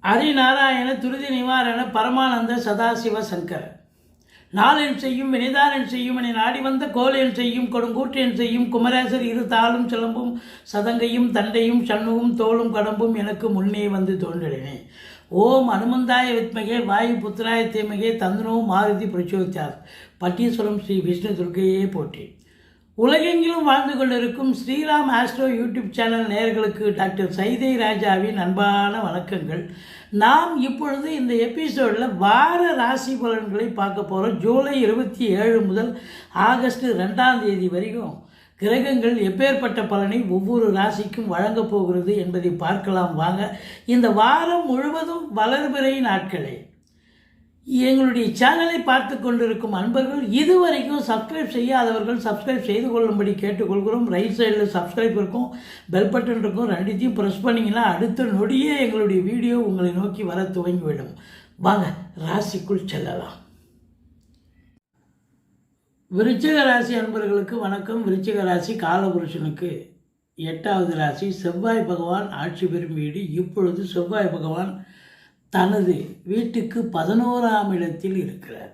ஹரிநாராயண துருதி நிவாரண பரமானந்த சதாசிவ சங்கர நாளென் செய்யும் வினைதானன் செய்யும் என நாடி வந்த கோலென் செய்யும் கொடுங்கூற்றென் செய்யும் குமரேசர் இரு தாளும் சிலம்பும் சதங்கையும் தண்டையும் சண்முகும் தோளும் கடம்பும் எனக்கு முன்னே வந்து தோன்றினே. ஓம் அனுமந்தாய வித்மகே வாயு புத்திராய தீமகே தந்தனோ மாருதி பிரச்சோதித்தார். பட்டீஸ்வரம் ஸ்ரீ விஷ்ணு துர்க்கையே போற்றி. உலகெங்கிலும் வாழ்ந்து கொண்டிருக்கும் ஸ்ரீராம் ஆஸ்ட்ரோ யூடியூப் சேனல் நேயர்களுக்கு டாக்டர் சைதை ராஜாவின் அன்பான வணக்கங்கள். நாம் இப்பொழுது இந்த எபிசோடில் வார ராசி பலன்களை பார்க்க போகிறோம். ஜூலை 27 முதல் ஆகஸ்ட் 2ஆம் தேதி வரைக்கும் கிரகங்கள் எப்பேற்பட்ட பலனை ஒவ்வொரு ராசிக்கும் வழங்கப் போகிறது என்பதை பார்க்கலாம் வாங்க. இந்த வாரம் முழுவதும் வளர்பிறை நாட்களே. எங்களுடைய சேனலை பார்த்து கொண்டிருக்கும் அன்பர்கள் இதுவரைக்கும் சப்ஸ்கிரைப் செய்யாதவர்கள் சப்ஸ்கிரைப் செய்து கொள்ளும்படி கேட்டுக்கொள்கிறோம். ரைட் சைடில் சப்ஸ்கிரைப் இருக்கும், பெல் பட்டன் இருக்கும், ரெண்டுத்தையும் ப்ரெஸ் பண்ணிங்கன்னா அடுத்த நொடியே எங்களுடைய வீடியோ உங்களை நோக்கி வர துவங்கிவிடும். வாங்க ராசிக்குள் செல்லலாம். விருச்சிக ராசி அன்பர்களுக்கு வணக்கம். விருச்சிக ராசி காலபுருஷனுக்கு 8வது ராசி. செவ்வாய் பகவான் ஆட்சி பெறும் வீடு. இப்பொழுது செவ்வாய் பகவான் தனது வீட்டுக்கு 11ஆம் இடத்தில் இருக்கிறார்.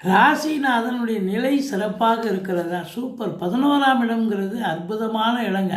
ராசிநாதனுடைய நிலை சிறப்பாக இருக்கிறதா? சூப்பர். 11ஆம் இடம்ங்கிறது அற்புதமான இடங்க.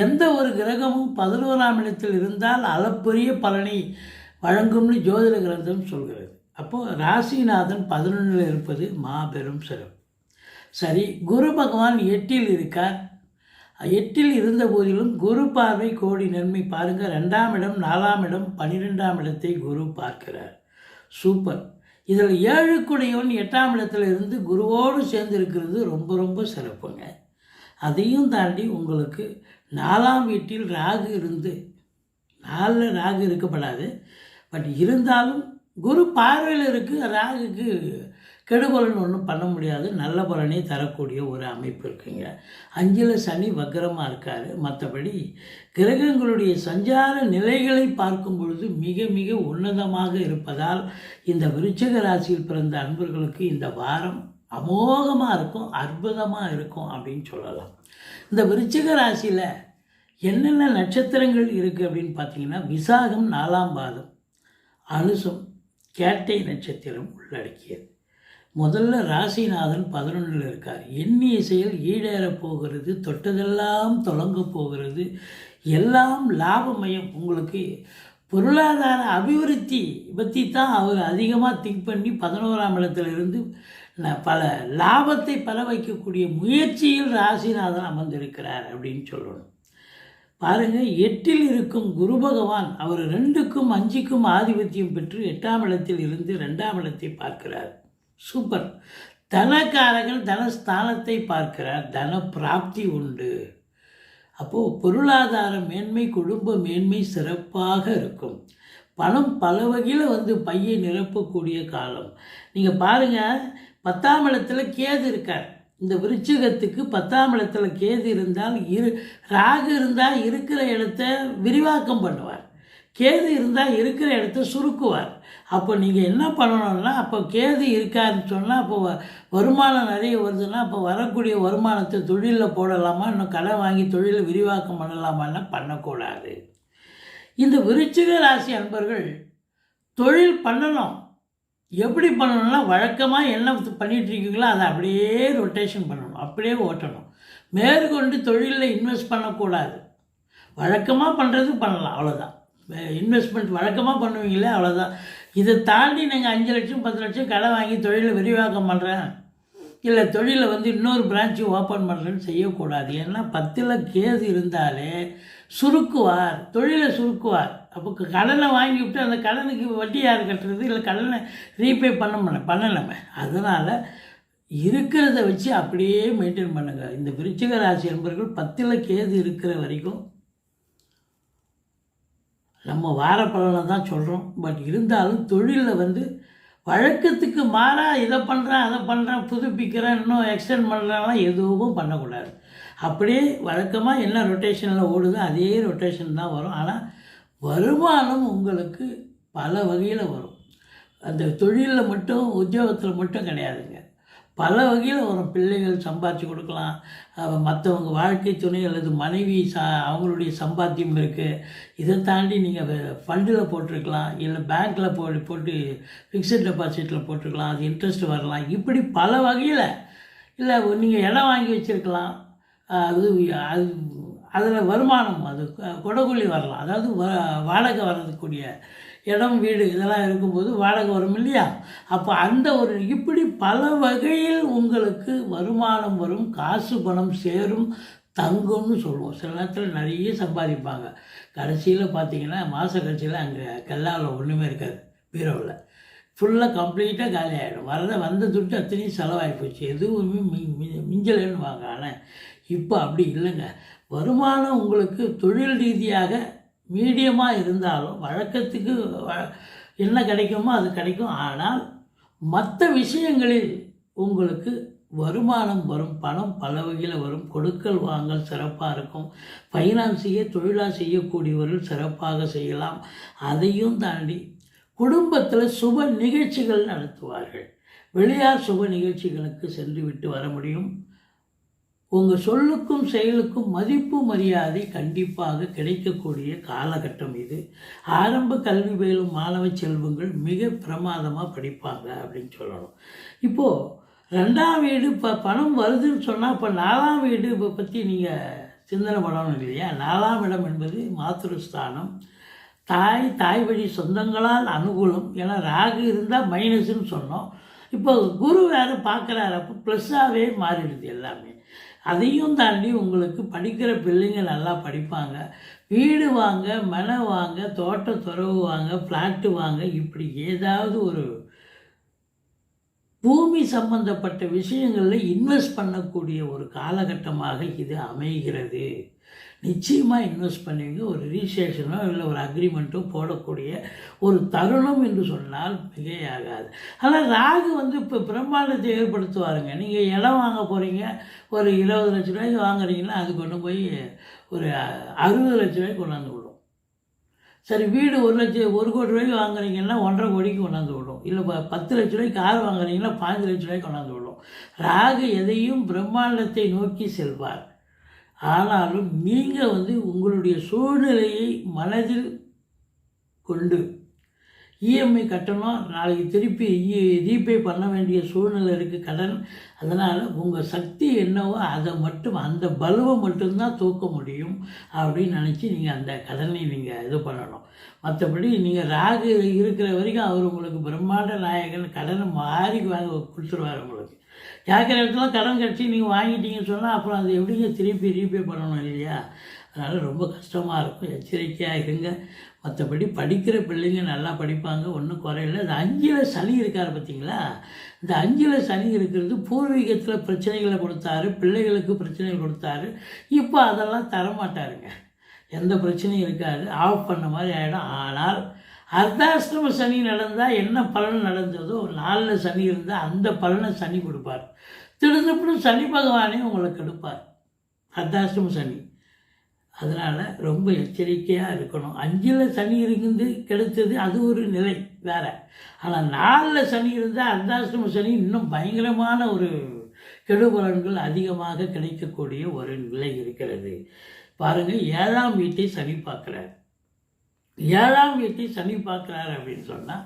எந்த ஒரு கிரகமும் 11ஆம் இடத்தில் இருந்தால் அளப்பரிய பலனை வழங்கும்னு ஜோதிட கிரந்தம் சொல்கிறது. அப்போது ராசிநாதன் 11ல் இருப்பது மாபெரும் சிறப்பு. சரி, குரு பகவான் 8ல் இருக்கார். 8ல் இருந்த போதிலும் குரு பார்வை கோடி நன்மை. பாருங்கள், 2ஆம் இடம் 4ஆம் இடம் 12ஆம் இடத்தை குரு பார்க்கிறார். சூப்பர். இதில் 7 கூடியவன் 8ஆம் இடத்துல இருந்து குருவோடு சேர்ந்து இருக்கிறது ரொம்ப ரொம்ப சிறப்புங்க. அதையும் தாண்டி உங்களுக்கு 4ஆம் வீட்டில் ராகு இருந்து 4ல் ராகு இருக்கப்படாது, பட் இருந்தாலும் குரு பார்வையில் இருக்குது. ராகுக்கு கெடுபலன் ஒன்றும் பண்ண முடியாது, நல்ல பலனை தரக்கூடிய ஒரு அமைப்பு இருக்குங்க. 5ல் சனி வக்கரமாக இருக்கார். மற்றபடி கிரகங்களுடைய சஞ்சார நிலைகளை பார்க்கும் பொழுது மிக மிக உன்னதமாக இருப்பதால் இந்த விருச்சிக ராசியில் பிறந்த அன்பர்களுக்கு இந்த வாரம் அமோகமாக இருக்கும், அற்புதமாக இருக்கும் அப்படின்னு சொல்லலாம். இந்த விருச்சிக ராசியில் என்னென்ன நட்சத்திரங்கள் இருக்குது அப்படின்னு பார்த்தீங்கன்னா, விசாகம் 4ஆம் பாதம், அனுசம் கேட்டை நட்சத்திரம் உள்ளடக்கியது. முதல்ல ராசிநாதன் 11ல் இருக்கார். எண்ணிய செயல் ஈடேறப் போகிறது, தொட்டதெல்லாம் தொடங்க போகிறது, எல்லாம் லாபமயம். உங்களுக்கு பொருளாதார அபிவிருத்தி பற்றி தான் அவர் அதிகமாக திங்க் பண்ணி 11ஆம் இடத்திலிருந்து பல லாபத்தை பெற வைக்கக்கூடிய முயற்சியில் ராசிநாதன் அமர்ந்திருக்கிறார் அப்படின்னு சொல்லணும். பாருங்கள், 8ல் இருக்கும் குரு பகவான் அவர் 2க்கும் 5க்கும் ஆதிபத்தியம் பெற்று 8ஆம் இடத்தில் இருந்து 2ஆம் இடத்தை பார்க்கிறார். சூப்பர். தனக்காரர்கள் தனஸ்தானத்தை பார்க்கிறார். தன பிராப்தி உண்டு. அப்போது பொருளாதார மேன்மை, குடும்ப மேன்மை சிறப்பாக இருக்கும். பணம் பல வகையில் பையை நிரப்பக்கூடிய காலம். நீங்கள் பாருங்கள், 10ஆம் இடத்துல கேது இருக்கார். இந்த விருச்சிகத்துக்கு 10ஆம் இடத்துல கேது இருந்தால் ராகு இருந்தால் இருக்கிற இடத்த விரிவாக்கம் பண்ணுவார், கேது இருந்தால் இருக்கிற இடத்த சுருக்குவார். அப்போ நீங்கள் என்ன பண்ணணும்னா, அப்போ கேது இருக்காருன்னு சொன்னால் அப்போ வருமானம் நிறைய வருதுன்னா அப்போ வரக்கூடிய வருமானத்தை தொழிலில் போடலாமா, இன்னும் கடன் வாங்கி தொழிலை விரிவாக்கம் பண்ணலாமான்னா பண்ணக்கூடாது. இந்த விருச்சிக ராசி அன்பர்கள் தொழில் பண்ணணும். எப்படி பண்ணணும்னா, வழக்கமாக என்ன பண்ணிகிட்ருக்கீங்களோ அதை அப்படியே ரொட்டேஷன் பண்ணணும், அப்படியே ஓட்டணும். மேற்கொண்டு தொழிலில் இன்வெஸ்ட் பண்ணக்கூடாது. வழக்கமாக பண்ணுறது பண்ணலாம், அவ்வளோதான். இன்வெஸ்ட்மெண்ட் வழக்கமாக பண்ணுவீங்களே, அவ்வளோதான். இதை தாண்டி நீங்கள் 5 லட்சம் 10 லட்சம் கடன் வாங்கி தொழிலை விரிவாக்கம் பண்ணுறேன், இல்லை தொழிலை இன்னொரு பிரான்ச்சு ஓப்பன் பண்ணுறேன்னு செய்யக்கூடாது. ஏன்னா 10ல் கேது இருந்தாலே சுருக்குவார், தொழிலை சுருக்குவார். அப்போ கடனை வாங்கி விட்டு அந்த கடனுக்கு வட்டி யார் கட்டுறது, இல்லை கடனை ரீபே பண்ணலாமே. அதனால் இருக்கிறத வச்சு அப்படியே மெயின்டைன் பண்ணுங்கள். இந்த விருச்சிக ராசி என்பவர்கள் 10ல் கேது இருக்கிற வரைக்கும் நம்ம வார பலனை தான் சொல்கிறோம். பட் இருந்தாலும் தொழிலில் வழக்கத்துக்கு மாறாக இதை பண்ணுறேன் அதை பண்ணுறேன் புதுப்பிக்கிறேன் இன்னும் எக்ஸ்டெண்ட் பண்ணுறாங்களாம் எதுவும் பண்ணக்கூடாது. அப்படியே வழக்கமாக என்ன ரொட்டேஷனில் ஓடுதோ அதே ரொட்டேஷன் தான் வரும். ஆனால் வருமானம் உங்களுக்கு பல வகையில் வரும். அந்த தொழிலில் மட்டும் உத்தியோகத்தில் மட்டும் கிடையாதுங்க. பல வகையில் வரும். பிள்ளைகள் சம்பாதிச்சு கொடுக்கலாம், மற்றவங்க வாழ்க்கை துணை அல்லது மனைவி அவங்களுடைய சம்பாத்தியம் இருக்குது. இதை தாண்டி நீங்கள் ஃபண்டில் போட்டிருக்கலாம், இல்லை பேங்க்கில் போட்டு ஃபிக்ஸட் டெபாசிட்டில் போட்டிருக்கலாம், அது இன்ட்ரெஸ்ட் வரலாம். இப்படி பல வகையில், இல்லை நீங்கள் இடம் வாங்கி வச்சுருக்கலாம், அது அது அதில் வருமானம், அது கொடகுலி வரலாம். அதாவது வாடகை வர்றதுக்கூடிய இடம், வீடு இதெல்லாம் இருக்கும்போது வாடகை வரும் இல்லையா? அப்போ அந்த ஒரு இப்படி பல வகையில் உங்களுக்கு வருமானம் வரும், காசு பணம் சேரும், தங்கும்னு சொல்லுவோம். சில நேரத்தில் நிறைய சம்பாதிப்பாங்க, கடைசியில் பார்த்தீங்கன்னா மாத கடைசியில் அங்கே கல்லாவில் ஒன்றுமே இருக்காது, பீரோவில் ஃபுல்லாக கம்ப்ளீட்டாக காலி ஆகிடும். வந்த துட்டு அத்தனையும் செலவாகி போச்சு, எதுவுமே மிஞ்சலைன்னு வாங்க. ஆனால் இப்போ அப்படி இல்லைங்க. வருமானம் உங்களுக்கு தொழில் ரீதியாக மீடியமாக இருந்தாலும் வழக்கத்துக்கு என்ன கிடைக்குமோ அது கிடைக்கும். ஆனால் மற்ற விஷயங்களில் உங்களுக்கு வருமானம் வரும், பணம் பல வகையில் வரும், கொடுக்கல் வாங்கல் சிறப்பாக இருக்கும். ஃபைனான்ஸையே தொழிலாக செய்யக்கூடியவர்கள் சிறப்பாக செய்யலாம். அதையும் தாண்டி குடும்பத்தில் சுப நிகழ்ச்சிகள் நடத்துவார்கள். வெளியார் சுப நிகழ்ச்சிகளுக்கு சென்று விட்டு வர முடியும். உங்கள் சொல்லுக்கும் செயலுக்கும் மதிப்பு மரியாதை கண்டிப்பாக கிடைக்கக்கூடிய காலகட்டம் இது. ஆரம்ப கல்வி பயிலும் மாணவ செல்வங்கள் மிக பிரமாதமாக படிப்பாங்க அப்படின்னு சொல்லணும். இப்போது 2ஆம் வீடு பணம் வருதுன்னு சொன்னால், இப்போ 4ஆம் வீடு பற்றி நீங்கள் சிந்தனை பண்ணணும் இல்லையா? 4ஆம் இடம் என்பது மாத்ருஸ்தானம், தாய் வழி சொந்தங்களால் அனுகூலம். ஏன்னா ராகு இருந்தால் மைனஸ்ன்னு சொன்னோம். இப்போ குரு வேறு பார்க்குறாரு, அப்போ ப்ளஸ்ஸாகவே மாறிடுது எல்லாமே. அதையும் தாண்டி உங்களுக்கு படிக்கிற பிள்ளைங்க நல்லா படிப்பாங்க. வீடு வாங்க, மனை வாங்க, தோட்டத்துறவு வாங்க, ஃப்ளாட்டு வாங்க, இப்படி ஏதாவது ஒரு பூமி சம்பந்தப்பட்ட விஷயங்களில் இன்வெஸ்ட் பண்ணக்கூடிய ஒரு காலகட்டமாக இது அமைகிறது. நிச்சயமாக இன்வெஸ்ட் பண்ணுவீங்க. ஒரு ரிஜிஸ்ட்ரேஷனோ இல்லை ஒரு அக்ரிமெண்ட்டோ போடக்கூடிய ஒரு தருணம் என்று சொன்னால் மிகையாகாது. ஆனால் ராகு இப்போ பிரம்மாண்டத்தை ஏற்படுத்துவாருங்க. நீங்கள் இடம் வாங்க போகிறீங்க, ஒரு 20 லட்ச ரூபாய்க்கு வாங்குறீங்கன்னா அது கொண்டு போய் ஒரு 60 லட்ச ரூபாய்க்கு கொண்டாந்து விடும். சரி, வீடு 1 கோடி ரூபாய்க்கு வாங்குறீங்கன்னா 1.5 கோடிக்கு கொண்டாந்து விடும். இல்லை 10 லட்ச ரூபாய்க்கு கார் வாங்குறீங்கன்னா 15 லட்ச ரூபாய்க்கு கொண்டாந்து விடும். ராகு எதையும் பிரம்மாண்டத்தை நோக்கி செல்வார். ஆனாலும் நீங்கள் உங்களுடைய சூழ்நிலையை மனதில் கொண்டு இஎம்ஐ கட்டணும், நாளைக்கு திருப்பி ரீபே பண்ண வேண்டிய சூழ்நிலை இருக்குது கடன். அதனால் உங்கள் சக்தி என்னவோ அதை மட்டும், அந்த பலுவை மட்டும்தான் தூக்க முடியும் அப்படின்னு நினச்சி நீங்கள் அந்த கடனை நீங்கள் இது பண்ணணும். மற்றபடி நீங்கள் ராகு இருக்கிற வரைக்கும் அவர் உங்களுக்கு பிரம்மாண்ட நாயகன், கடனை மாறி வாங்க கொடுத்துருவார். உங்களுக்கு கேட்குற இடத்துல கடன் கட்டி நீங்கள் வாங்கிட்டீங்கன்னு சொன்னால் அப்புறம் அது எப்படிங்க திருப்பி ரீபே பண்ணணும் இல்லையா? அதனால் ரொம்ப கஷ்டமாக இருக்கும். எச்சரிக்கையாக இருங்க. மற்றபடி படிக்கிற பிள்ளைங்க நல்லா படிப்பாங்க, ஒன்றும் குறையில்லை. இந்த 5ல் சனி இருக்கார் பார்த்தீங்களா? இந்த 5ல் சனி இருக்கிறது பூர்வீகத்தில் பிரச்சனைகளை கொடுத்தாரு, பிள்ளைகளுக்கு பிரச்சனைகள் கொடுத்தாரு. இப்போ அதெல்லாம் தரமாட்டாருங்க, எந்த பிரச்சனையும் இருக்காது, ஆஃப் பண்ண மாதிரி ஆகிடும். ஆனால் அர்த்தாஷ்டம சனி நடந்தால் என்ன பலன் நடந்ததோ, 4ல் சனி இருந்தால் அந்த பலனை சனி கொடுப்பார். திடுதப்புன்னு சனி பகவானே உங்களை கெடுப்பார், அர்த்தாஷ்டம சனி. அதனால் ரொம்ப எச்சரிக்கையாக இருக்கணும். 5ல் சனி இருந்து கெடுத்தது அது ஒரு நிலை வேறு. ஆனால் 4ல் சனி இருந்தால் அர்த்தாஷ்டம சனி இன்னும் பயங்கரமான ஒரு கெடுபலன்கள் அதிகமாக கிடைக்கக்கூடிய ஒரு நிலை இருக்கிறது. பாருங்கள், 7ஆம் வீட்டை சனி பார்க்குறார். 7ஆம் வீட்டை சனி பார்க்குறார் அப்படின்னு சொன்னால்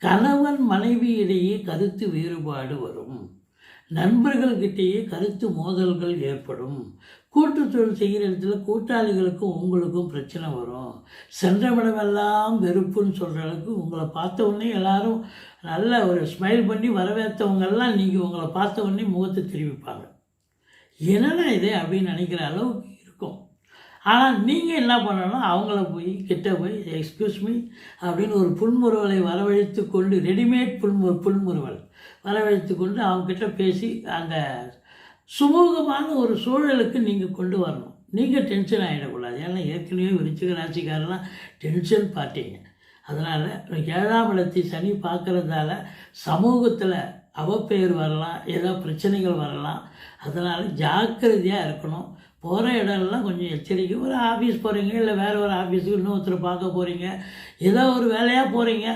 கணவன் மனைவி இடையே கருத்து வேறுபாடு வரும், நண்பர்கள்கிட்டேயே கருத்து மோதல்கள் ஏற்படும், கூட்டு தொழில் செய்கிற இடத்துல கூட்டாளிகளுக்கும் உங்களுக்கும் பிரச்சனை வரும், சென்றவிடமெல்லாம் வெறுப்புன்னு சொல்கிற அளவுக்கு உங்களை பார்த்த உடனே எல்லாரும் நல்ல ஒரு ஸ்மைல் பண்ணி வரவேற்றவங்கெல்லாம் நீங்கள் உங்களை பார்த்த உடனே முகத்தை தெரிவிப்பாங்க. என்னடா இது அப்படின்னு நினைக்கிற அளவுக்கு இருக்கும். ஆனால் நீங்கள் என்ன பண்ணணும், அவங்கள போய் கிட்ட போய் எக்ஸ்கியூஸ் மீ அப்படின்னு ஒரு புன்முறுவலை வரவழைத்து கொண்டு, ரெடிமேட் புன்முறுவல் வரவழைத்து கொண்டு அவங்கக்கிட்ட பேசி அந்த சுமூகமான ஒரு சூழலுக்கு நீங்கள் கொண்டு வரணும். நீங்கள் டென்ஷன் ஆகிடக்கூடாது. ஏன்னா ஏற்கனவே விருச்சிக ராசிக்காரெல்லாம் டென்ஷன் பார்ட்டிங்க. அதனால் 7ஆம் இடத்தை சனி பார்க்குறதால சமூகத்தில் அவப்பெயர் வரலாம், ஏதோ பிரச்சனைகள் வரலாம். அதனால் ஜாக்கிரதையாக இருக்கணும். போகிற இடம்லாம் கொஞ்சம் எச்சரிக்கை. ஒரு ஆஃபீஸ் போகிறீங்க, இல்லை வேறு ஒரு ஆஃபீஸுக்கு இன்னொருத்தர் பார்க்க போகிறீங்க, ஏதோ ஒரு வேலையாக போகிறீங்க,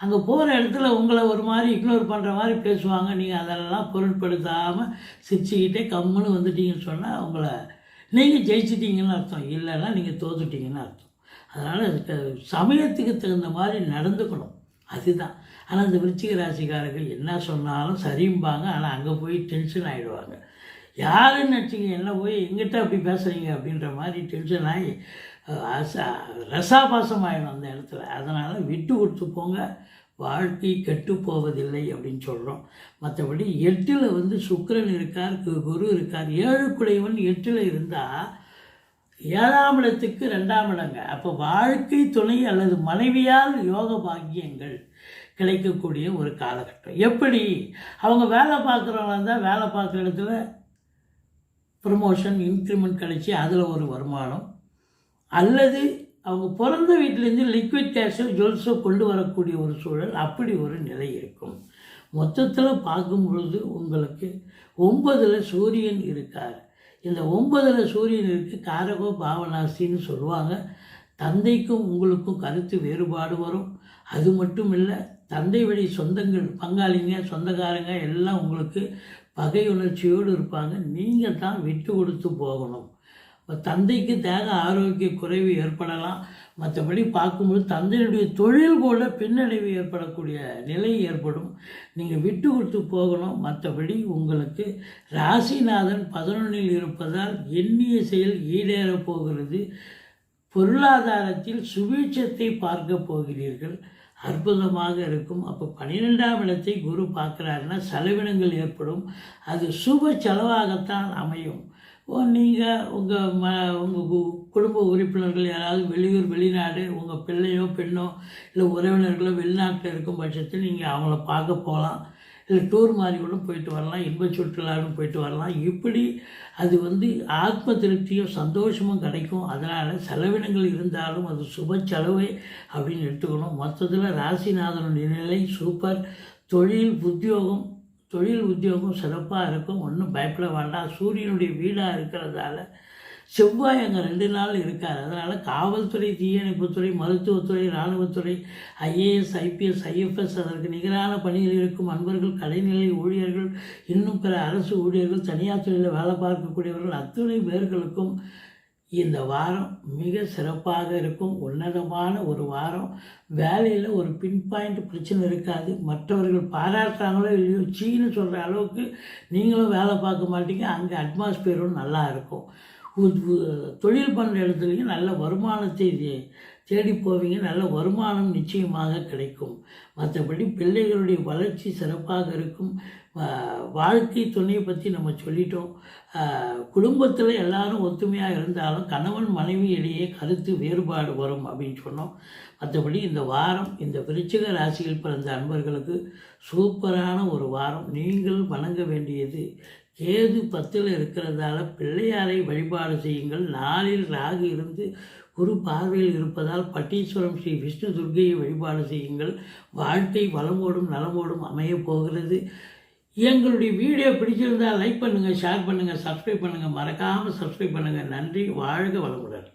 அங்கே போகிற இடத்துல உங்களை ஒரு மாதிரி இக்னோர் பண்ணுற மாதிரி பேசுவாங்க. நீங்கள் அதெல்லாம் பொருட்படுத்தாமல் சிரிச்சுக்கிட்டே கம்முன்னு வந்துட்டீங்கன்னு சொன்னால் உங்களை நீங்கள் ஜெயிச்சிட்டிங்கன்னு அர்த்தம், இல்லைன்னா நீங்கள் தோத்துட்டீங்கன்னு அர்த்தம். அதனால் அதுக்கு சமயத்துக்கு தகுந்த மாதிரி நடந்துக்கணும், அதுதான். ஆனால் இந்த விருச்சிக ராசிக்காரர்கள் என்ன சொன்னாலும் சரியும்பாங்க, ஆனால் அங்கே போய் டென்ஷன் ஆகிடுவாங்க. யாருன்னு நினச்சிங்க என்ன போய் எங்கிட்ட அப்படி பேசுகிறீங்க அப்படின்ற மாதிரி டென்ஷன் ஆகி ரசாபாசம் ஆகிடும் அந்த இடத்துல. அதனால் விட்டு கொடுத்து போங்க, வாழ்க்கை கெட்டு போவதில்லை அப்படின்னு சொல்கிறோம். மற்றபடி 8ல் சுக்கிரன் இருக்கார், குரு இருக்கார். 7 குடையவன் 8ல் இருந்தால் 7ஆம் இடத்துக்கு 2ஆம் இடங்க. அப்போ வாழ்க்கை துணை அல்லது மனைவியால் யோக பாக்கியங்கள் கிடைக்கக்கூடிய ஒரு காலகட்டம். எப்படி அவங்க வேலை பார்க்குறவங்க இருந்தால் வேலை பார்க்குற இடத்துல ப்ரமோஷன் இன்க்ரிமெண்ட் கிடைச்சி அதில் ஒரு வருமானம், அல்லது அவங்க பிறந்த வீட்டிலேருந்து லிக்விட் கேஷோ ஜுவல்ஸோ கொண்டு வரக்கூடிய ஒரு சூழல், அப்படி ஒரு நிலை இருக்கும். மொத்தத்தில் பார்க்கும் பொழுது உங்களுக்கு 9ல் சூரியன் இருக்கார். இந்த 9ல் சூரியன் இருக்கு காரகோ பாவனாசின்னு சொல்லுவாங்க. தந்தைக்கும் உங்களுக்கும் கருத்து வேறுபாடு வரும். அது மட்டும் இல்லை, தந்தை வழி சொந்தங்கள் பங்காளிங்க சொந்தக்காரங்க எல்லாம் உங்களுக்கு பகை உணர்ச்சியோடு இருப்பாங்க. நீங்கள் தான் விட்டு கொடுத்து போகணும். தந்தைக்கு தேக ஆரோக்கிய குறைவு ஏற்படலாம். மற்றபடி பார்க்கும்போது தந்தையுடைய தொழில் போல பின்னடைவு ஏற்படக்கூடிய நிலை ஏற்படும். நீங்கள் விட்டு கொடுத்து போகணும். மற்றபடி உங்களுக்கு ராசிநாதன் 11ல் இருப்பதால் எண்ணிய செயல் ஈடேறப் போகிறது. பொருளாதாரத்தில் சுபீட்சத்தை பார்க்க போகிறீர்கள், அற்புதமாக இருக்கும். அப்போ 12ஆம் இடத்தை குரு பார்க்குறாருன்னா செலவினங்கள் ஏற்படும். அது சுப செலவாகத்தான் அமையும். நீங்கள் உங்கள் குடும்ப உறுப்பினர்கள் யாராவது வெளியூர் வெளிநாடு, உங்கள் பிள்ளையோ பெண்ணோ இல்லை உறவினர்களோ வெளிநாட்டில் இருக்கும் பட்சத்தில் நீங்கள் அவங்கள பார்க்க போகலாம், இல்லை டூர் மாதிரி கூட போயிட்டு வரலாம், இன்ப சுற்றுலான்னு போயிட்டு வரலாம். இப்படி அது ஆத்ம திருப்தியும் சந்தோஷமும் கிடைக்கும். அதனால் செலவினங்கள் இருந்தாலும் அது சுப செலவே அப்படின்னு எடுத்துக்கணும். மொத்தத்தில் ராசிநாதனுடைய நிலை சூப்பர். தொழில் உத்தியோகம் சிறப்பாக இருக்கும். ஒன்றும் பயப்பட வேண்டாம். சூரியனுடைய வீடாக இருக்கிறதால செவ்வாய் அங்கே 2 நாள் இருக்கார். அதனால் காவல்துறை, தீயணைப்புத்துறை, மருத்துவத்துறை, இராணுவத்துறை, ஐஏஎஸ், ஐபிஎஸ், ஐஎஃப்எஸ் அதற்கு நிகரான பணியில் இருக்கும் அன்பர்கள், கடைநிலை ஊழியர்கள், இன்னும் பிற அரசு ஊழியர்கள், தனியார் துறையில் வேலை பார்க்கக்கூடியவர்கள் அத்துணை பேர்களுக்கும் இந்த வாரம் மிக சிறப்பாக இருக்கும். உன்னதமான ஒரு வாரம். வேலையில் ஒரு பின் பாயிண்ட் பிரச்சனை இருக்காது. மற்றவர்கள் பாராட்டுறாங்களோ இல்லையோ சீன்னு சொல்கிற அளவுக்கு நீங்களும் வேலை பார்க்க மாட்டீங்க. அங்கே அட்மாஸ்பியரும் நல்லா இருக்கும். தொழில் பண்ணுற இடத்துலையும் நல்ல வருமானத்தை தேடி போவீங்க. நல்ல வருமானம் நிச்சயமாக கிடைக்கும். மற்றபடி பிள்ளைகளுடைய வளர்ச்சி சிறப்பாக இருக்கும். வாழ்க்கை துணையை பற்றி நம்ம சொல்லிட்டோம். குடும்பத்தில் எல்லாரும் ஒத்துமையாக இருந்தாலும் கணவன் மனைவி இடையே கருத்து வேறுபாடு வரும் அப்படின்னு சொன்னோம். மற்றபடி இந்த வாரம் இந்த விருச்சிக ராசியில் பிறந்த அன்பர்களுக்கு சூப்பரான ஒரு வாரம். நீங்கள் வணங்க வேண்டியது கேது 10ல் இருக்கிறதால பிள்ளையாரை வழிபாடு செய்யுங்கள். 4ல் ராகு இருந்து குரு பார்வையில் இருப்பதால் பட்டீஸ்வரம் ஸ்ரீ விஷ்ணு துர்க்கையை வழிபாடு செய்யுங்கள். வாழ்க்கை வளமோடும் நலமோடும் அமையப் போகிறது. எங்களுடைய வீடியோ பிடிச்சிருந்தால் லைக் பண்ணுங்கள், ஷேர் பண்ணுங்கள், சப்ஸ்கிரைப் பண்ணுங்கள். மறக்காமல் சப்ஸ்கிரைப் பண்ணுங்கள். நன்றி. வாழ்க வளமுடன்.